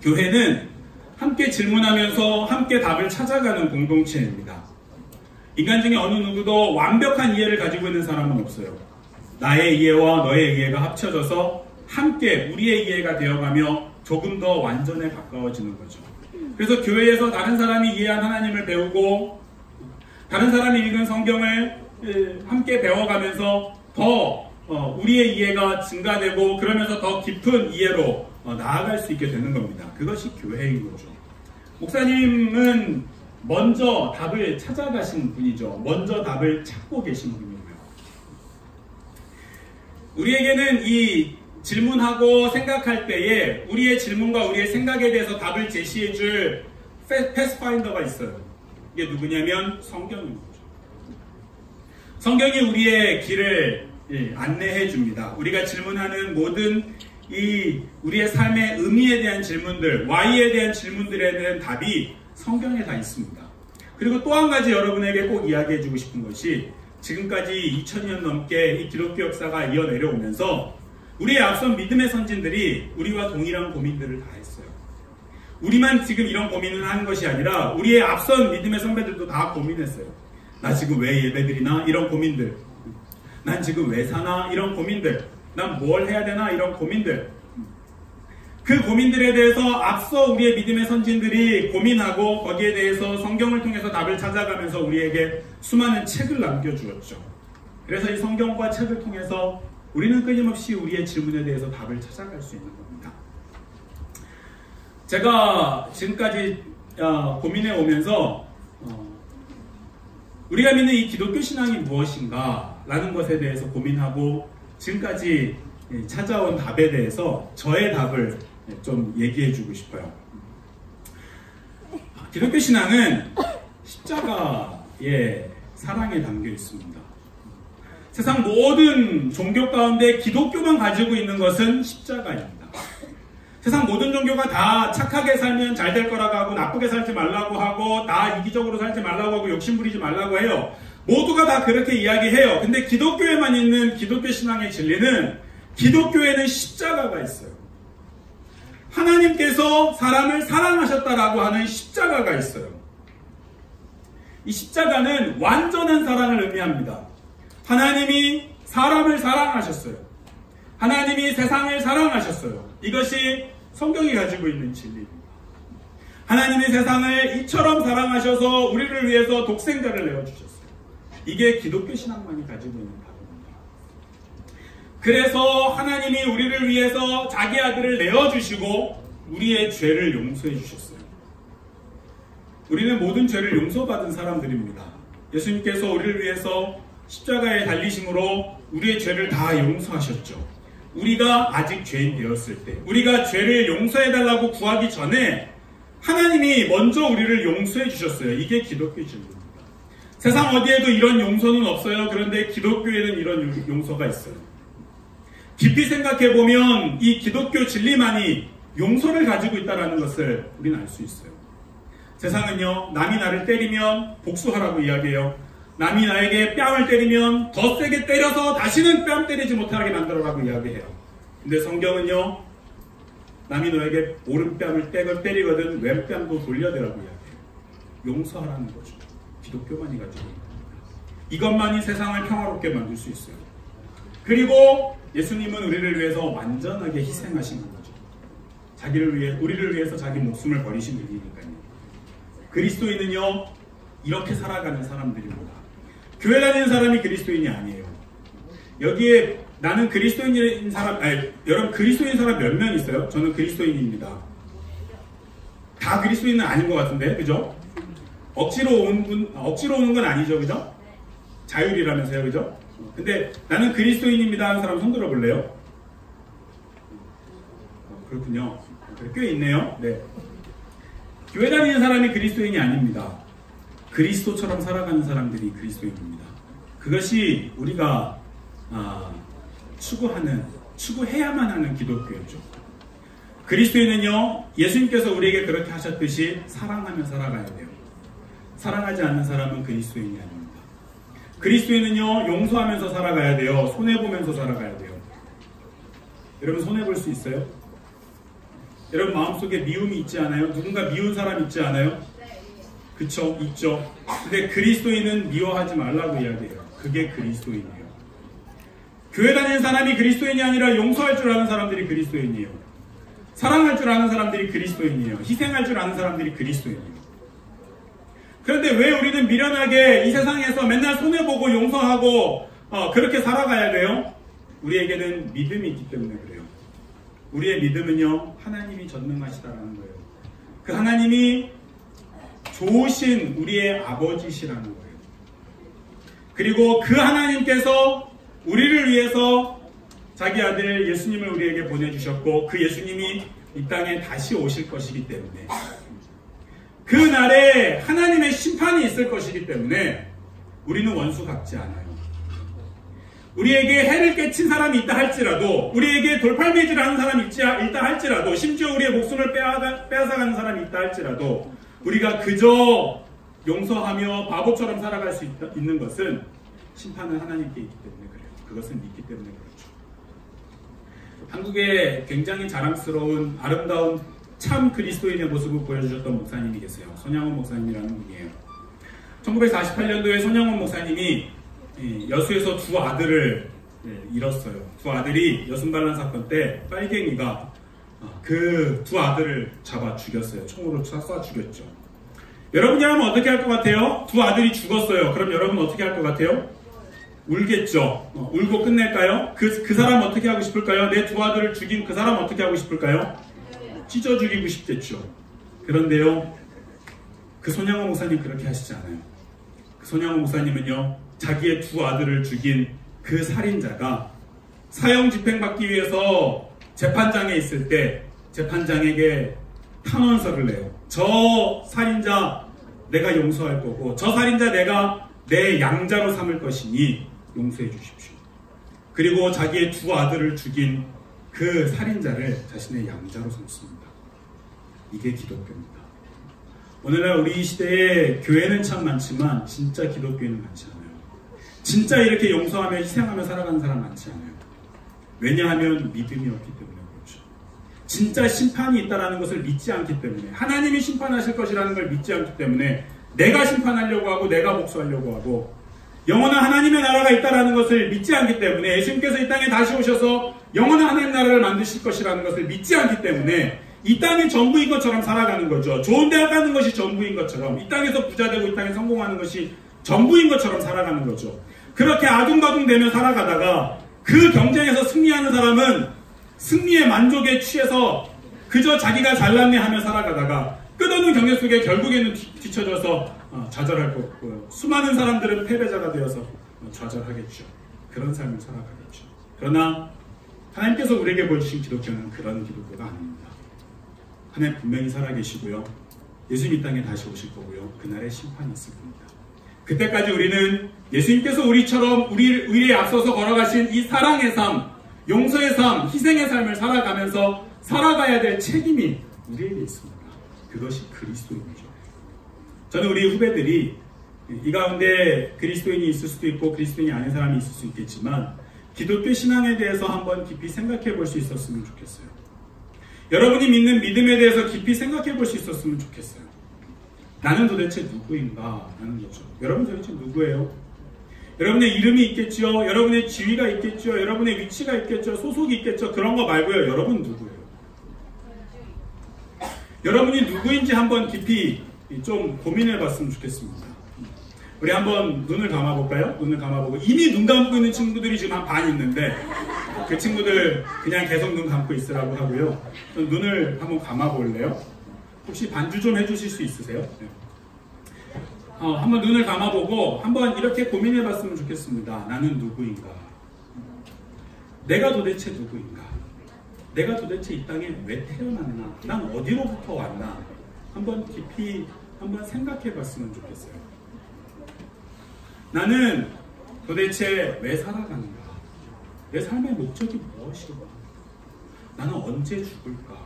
교회는 함께 질문하면서 함께 답을 찾아가는 공동체입니다. 인간 중에 어느 누구도 완벽한 이해를 가지고 있는 사람은 없어요. 나의 이해와 너의 이해가 합쳐져서 함께 우리의 이해가 되어가며 조금 더 완전에 가까워지는 거죠. 그래서 교회에서 다른 사람이 이해한 하나님을 배우고 다른 사람이 읽은 성경을 함께 배워가면서 더 우리의 이해가 증가되고 그러면서 더 깊은 이해로 나아갈 수 있게 되는 겁니다. 그것이 교회인 거죠. 목사님은 먼저 답을 찾아가신 분이죠. 먼저 답을 찾고 계신 분이고요. 우리에게는 이 질문하고 생각할 때에 우리의 질문과 우리의 생각에 대해서 답을 제시해줄 패스파인더가 있어요. 이게 누구냐면 성경인 거죠. 성경이 우리의 길을 안내해 줍니다. 우리가 질문하는 모든 우리의 삶의 의미에 대한 질문들, Why에 대한 질문들에 대한 답이 성경에 다 있습니다. 그리고 또 한 가지 여러분에게 꼭 이야기해 주고 싶은 것이 지금까지 2000년 넘게 이 기독교 역사가 이어내려오면서 우리의 앞선 믿음의 선진들이 우리와 동일한 고민들을 다 했어요. 우리만 지금 이런 고민을 하는 것이 아니라 우리의 앞선 믿음의 선배들도 다 고민했어요. 나 지금 왜 예배드리나? 이런 고민들. 난 지금 왜 사나? 이런 고민들. 난 뭘 해야 되나? 이런 고민들. 그 고민들에 대해서 앞서 우리의 믿음의 선진들이 고민하고 거기에 대해서 성경을 통해서 답을 찾아가면서 우리에게 수많은 책을 남겨주었죠. 그래서 이 성경과 책을 통해서 우리는 끊임없이 우리의 질문에 대해서 답을 찾아갈 수 있는 겁니다. 제가 지금까지 고민해 오면서 우리가 믿는 이 기독교 신앙이 무엇인가 라는 것에 대해서 고민하고 지금까지 찾아온 답에 대해서 저의 답을 좀 얘기해 주고 싶어요. 기독교 신앙은 십자가의 사랑에 담겨 있습니다. 세상 모든 종교 가운데 기독교만 가지고 있는 것은 십자가입니다. 세상 모든 종교가 다 착하게 살면 잘 될 거라고 하고 나쁘게 살지 말라고 하고 다 이기적으로 살지 말라고 하고 욕심부리지 말라고 해요. 모두가 다 그렇게 이야기해요. 근데 기독교에만 있는 기독교 신앙의 진리는 기독교에는 십자가가 있어요. 하나님께서 사람을 사랑하셨다라고 하는 십자가가 있어요. 이 십자가는 완전한 사랑을 의미합니다. 하나님이 사람을 사랑하셨어요. 하나님이 세상을 사랑하셨어요. 이것이 성경이 가지고 있는 진리입니다. 하나님이 세상을 이처럼 사랑하셔서 우리를 위해서 독생자를 내어주셨어요. 이게 기독교 신앙만이 가지고 있는 답입니다. 그래서 하나님이 우리를 위해서 자기 아들을 내어주시고 우리의 죄를 용서해 주셨어요. 우리는 모든 죄를 용서받은 사람들입니다. 예수님께서 우리를 위해서 십자가에 달리심으로 우리의 죄를 다 용서하셨죠. 우리가 아직 죄인 되었을 때, 우리가 죄를 용서해달라고 구하기 전에 하나님이 먼저 우리를 용서해 주셨어요. 이게 기독교의 진리입니다. 세상 어디에도 이런 용서는 없어요. 그런데 기독교에는 이런 용서가 있어요. 깊이 생각해보면 이 기독교 진리만이 용서를 가지고 있다는 것을 우리는 알 수 있어요. 세상은요, 남이 나를 때리면 복수하라고 이야기해요. 남이 나에게 뺨을 때리면 더 세게 때려서 다시는 뺨 때리지 못하게 만들어라고 이야기해요. 근데 성경은요, 남이 너에게 오른뺨을 때리거든 왼뺨도 돌려대라고 이야기해요. 용서하라는 거죠. 기독교만이 가지고 있는 겁니다. 이것만이 세상을 평화롭게 만들 수 있어요. 그리고 예수님은 우리를 위해서 완전하게 희생하신 거죠. 우리를 위해서 자기 목숨을 버리신 분이니까요. 그리스도인은요, 이렇게 살아가는 사람들입니다. 교회 다니는 사람이 그리스도인이 아니에요. 여기에 나는 그리스도인인 사람, 여러분 그리스도인 사람 몇 명 있어요? 저는 그리스도인입니다. 다 그리스도인은 아닌 것 같은데, 그죠? 억지로 오는 건 아니죠, 그죠? 자율이라면서요, 그죠? 근데 나는 그리스도인입니다 하는 사람 손 들어볼래요? 그렇군요. 꽤 있네요. 네. 교회 다니는 사람이 그리스도인이 아닙니다. 그리스도처럼 살아가는 사람들이 그리스도인입니다. 그것이 우리가 추구해야만 하는 기독교였죠. 그리스도인은요, 예수님께서 우리에게 그렇게 하셨듯이 사랑하며 살아가야 돼요. 사랑하지 않는 사람은 그리스도인이 아닙니다. 그리스도인은요, 용서하면서 살아가야 돼요. 손해보면서 살아가야 돼요. 여러분 손해볼 수 있어요? 여러분 마음속에 미움이 있지 않아요? 누군가 미운 사람 있지 않아요? 그쵸? 있죠. 근데 그리스도인은 미워하지 말라고 이야기해요. 그게 그리스도인이에요. 교회 다니는 사람이 그리스도인이 아니라 용서할 줄 아는 사람들이 그리스도인이에요. 사랑할 줄 아는 사람들이 그리스도인이에요. 희생할 줄 아는 사람들이 그리스도인이에요. 그런데 왜 우리는 미련하게 이 세상에서 맨날 손해보고 용서하고 그렇게 살아가야 돼요? 우리에게는 믿음이 있기 때문에 그래요. 우리의 믿음은요, 하나님이 전능하시다라는 거예요. 그 하나님이 좋으신 우리의 아버지시라는 거예요. 그리고 그 하나님께서 우리를 위해서 자기 아들 예수님을 우리에게 보내주셨고, 그 예수님이 이 땅에 다시 오실 것이기 때문에, 그 날에 하나님의 심판이 있을 것이기 때문에 우리는 원수 같지 않아요. 우리에게 해를 끼친 사람이 있다 할지라도, 우리에게 돌팔매질을 하는 사람이 있다 할지라도, 심지어 우리의 목숨을 빼앗아가는 사람이 있다 할지라도, 우리가 그저 용서하며 바보처럼 살아갈 수 있는 것은 심판은 하나님께 있기 때문에 그래요. 그것은 믿기 때문에 그렇죠. 한국에 굉장히 자랑스러운 아름다운 참 그리스도인의 모습을 보여주셨던 목사님이 계세요. 손양원 목사님이라는 분이에요. 1948년도에 손양원 목사님이 여수에서 두 아들을 잃었어요. 두 아들이 여순반란 사건 때 빨갱이가 그 두 아들을 잡아 죽였어요. 총으로 쏴 죽였죠. 여러분이라면 어떻게 할 것 같아요? 두 아들이 죽었어요. 그럼 여러분 어떻게 할 것 같아요? 울겠죠. 울고 끝낼까요? 그 사람 어떻게 하고 싶을까요? 내 두 아들을 죽인 그 사람 어떻게 하고 싶을까요? 찢어 죽이고 싶겠죠. 그런데요, 그 손양호 목사님 그렇게 하시지 않아요. 그 손양호 목사님은요, 자기의 두 아들을 죽인 그 살인자가 사형 집행받기 위해서 재판장에 있을 때 재판장에게 탄원서를 내요. 저 살인자 내가 용서할 거고, 저 살인자 내가 내 양자로 삼을 것이니 용서해 주십시오. 그리고 자기의 두 아들을 죽인 그 살인자를 자신의 양자로 삼습니다. 이게 기독교입니다. 오늘날 우리 시대에 교회는 참 많지만 진짜 기독교인은 많지 않아요. 진짜 이렇게 용서하며 희생하며 살아가는 사람 많지 않아요. 왜냐하면 믿음이 없기 때문에 그렇죠. 진짜 심판이 있다는 것을 믿지 않기 때문에, 하나님이 심판하실 것이라는 걸 믿지 않기 때문에 내가 심판하려고 하고 내가 복수하려고 하고, 영원한 하나님의 나라가 있다는 것을 믿지 않기 때문에, 예수님께서 이 땅에 다시 오셔서 영원한 하나님 나라를 만드실 것이라는 것을 믿지 않기 때문에 이 땅이 전부인 것처럼 살아가는 거죠. 좋은 대학 가는 것이 전부인 것처럼, 이 땅에서 부자되고 이 땅에 성공하는 것이 전부인 것처럼 살아가는 거죠. 그렇게 아둥바둥대며 살아가다가 그 경쟁에서 승리하는 사람은 승리의 만족에 취해서 그저 자기가 잘났네 하며 살아가다가 끝없는 경쟁 속에 결국에는 뒤처져서 좌절할 거고요. 수많은 사람들은 패배자가 되어서 좌절하겠죠. 그런 삶을 살아가겠죠. 그러나 하나님께서 우리에게 보여주신 기독교는 그런 기독교가 아닙니다. 하나님 분명히 살아계시고요. 예수님 이 땅에 다시 오실 거고요. 그날에 심판이 있을 겁니다. 그때까지 우리는 예수님께서 우리처럼 우리에 앞서서 걸어가신 이 사랑의 삶, 용서의 삶, 희생의 삶을 살아가면서 살아가야 될 책임이 우리에게 있습니다. 그것이 그리스도인이죠. 저는 우리 후배들이 이 가운데 그리스도인이 있을 수도 있고 그리스도인이 아닌 사람이 있을 수 있겠지만, 기독교 신앙에 대해서 한번 깊이 생각해 볼 수 있었으면 좋겠어요. 여러분이 믿는 믿음에 대해서 깊이 생각해 볼 수 있었으면 좋겠어요. 나는 도대체 누구인가 하는 거죠. 여러분 도대체 누구예요? 여러분의 이름이 있겠죠. 여러분의 지위가 있겠죠. 여러분의 위치가 있겠죠. 소속이 있겠죠. 그런 거 말고요. 여러분 누구예요? 여러분이 누구인지 한번 깊이 좀 고민해 봤으면 좋겠습니다. 우리 한번 눈을 감아볼까요? 눈을 감아보고, 이미 눈 감고 있는 친구들이 지금 한 반 있는데 그 친구들 그냥 계속 눈 감고 있으라고 하고요. 눈을 한번 감아볼래요? 혹시 반주 좀 해주실 수 있으세요? 네. 한번 눈을 감아보고 한번 이렇게 고민해 봤으면 좋겠습니다. 나는 누구인가? 내가 도대체 누구인가? 내가 도대체 이 땅에 왜 태어났나? 난 어디로부터 왔나? 한번 깊이 한번 생각해 봤으면 좋겠어요. 나는 도대체 왜 살아가는가? 내 삶의 목적이 무엇인가? 나는 언제 죽을까?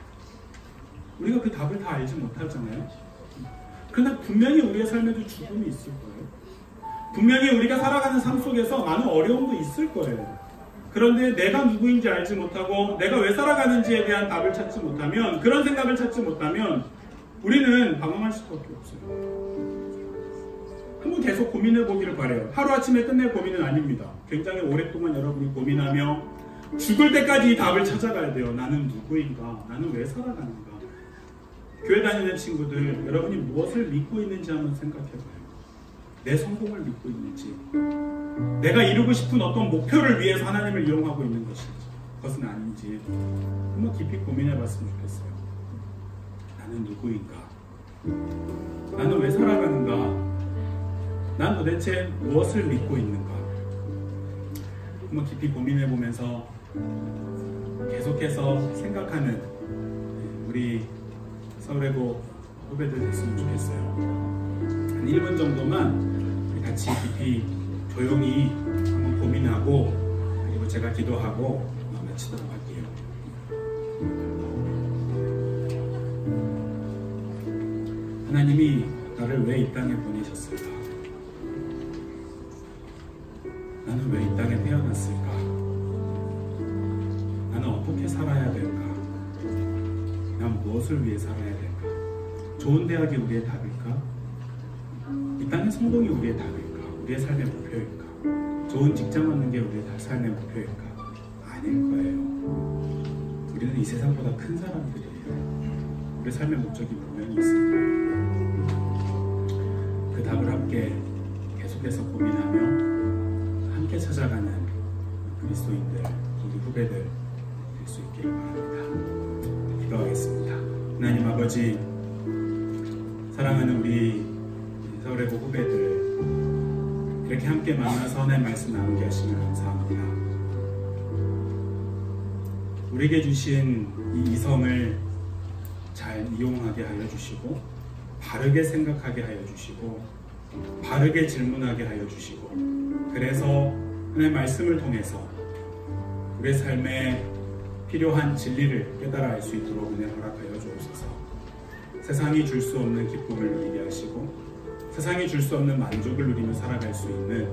우리가 그 답을 다 알지 못하잖아요. 그러나 분명히 우리의 삶에도 죽음이 있을 거예요. 분명히 우리가 살아가는 삶 속에서 많은 어려움도 있을 거예요. 그런데 내가 누구인지 알지 못하고 내가 왜 살아가는지에 대한 답을 찾지 못하면, 그런 생각을 찾지 못하면 우리는 방황할 수밖에 없어요. 한번 계속 고민해 보기를 바라요. 하루아침에 끝낼 고민은 아닙니다. 굉장히 오랫동안 여러분이 고민하며 죽을 때까지 이 답을 찾아가야 돼요. 나는 누구인가? 나는 왜 살아가는가? 교회 다니는 친구들, 여러분이 무엇을 믿고 있는지 한번 생각해봐요. 내 성공을 믿고 있는지, 내가 이루고 싶은 어떤 목표를 위해서 하나님을 이용하고 있는 것인지, 그것은 아닌지 한번 깊이 고민해봤으면 좋겠어요. 나는 누구인가? 나는 왜 살아가는가? 난 도대체 무엇을 믿고 있는가? 한번 깊이 고민해보면서 계속해서 생각하는 우리 서울외고 후배들 됐으면 좋겠어요. 한 1분 정도만 우리 같이 깊이 조용히 한번 고민하고, 그리고 제가 기도하고 마치도록 할게요. 하나님이 나를 왜 이 땅에 보내셨을까? 나는 왜 이 땅에 태어났을까? 나는 어떻게 살아야 될까? 난 무엇을 위해 살아야 될까? 좋은 대학이 우리의 답일까? 이 땅의 성공이 우리의 답일까? 우리의 삶의 목표일까? 좋은 직장 얻는 게 우리의 삶의 목표일까? 아닐 거예요. 우리는 이 세상보다 큰 사람들이에요. 우리의 삶의 목적이 분명히 있습니다. 그 답을 함께 계속해서 고민하며 함께 찾아가는 그리스도인들, 우리 후배들 될 수 있기를 바랍니다. 기도하겠습니다. 하나님 아버지, 사랑하는 우리 서울외고 후배들, 이렇게 함께 만나서 하나님 말씀 나누게 하시면 감사합니다. 우리에게 주신 이 이성을 잘 이용하게 하여 주시고, 바르게 생각하게 하여 주시고, 바르게 질문하게 하여 주시고, 그래서 하나님의 말씀을 통해서 우리의 삶에 필요한 진리를 깨달아 알 수 있도록 은혜 허락하여 주옵소서. 세상이 줄 수 없는 기쁨을 누리게 하시고, 세상이 줄 수 없는 만족을 누리며 살아갈 수 있는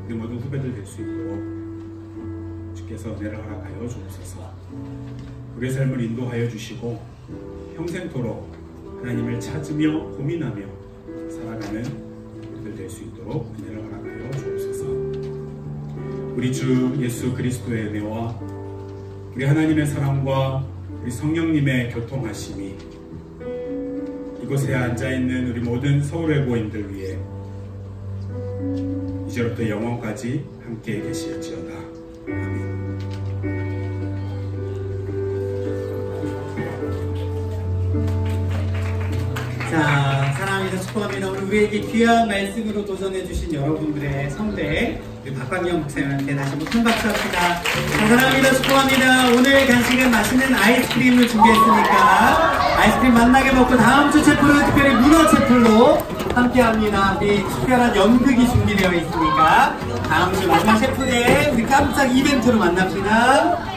우리 모든 후배들 될 수 있도록 주께서 은혜를 허락하여 주옵소서. 우리의 삶을 인도하여 주시고, 평생토록 하나님을 찾으며 고민하며 살아가는 우리들 될 수 있도록 은혜를 허락하여 주옵소서. 우리 주 예수 그리스도의 은혜와 우리 하나님의 사랑과 우리 성령님의 교통하심이 이곳에 앉아있는 우리 모든 서울외고인들 위해 이제부터 영원까지 함께 계실지어다. 아멘. 자, 사랑합니다. 축복합니다. 오늘 우리에게 귀한 말씀으로 도전해주신 여러분들의 선배, 우리 박광영 목사님한테 다시 한번 큰 박수 합시다. 자, 사랑합니다. 축복합니다. 오늘 간식은 맛있는 아이스크림을 준비했으니까 아이스크림 만나게 먹고 다음 주 채플은 특별히 문어 채플로 함께 합니다. 우리 특별한 연극이 준비되어 있으니까 다음 주 마지막 채플에 우리 깜짝 이벤트로 만납시다.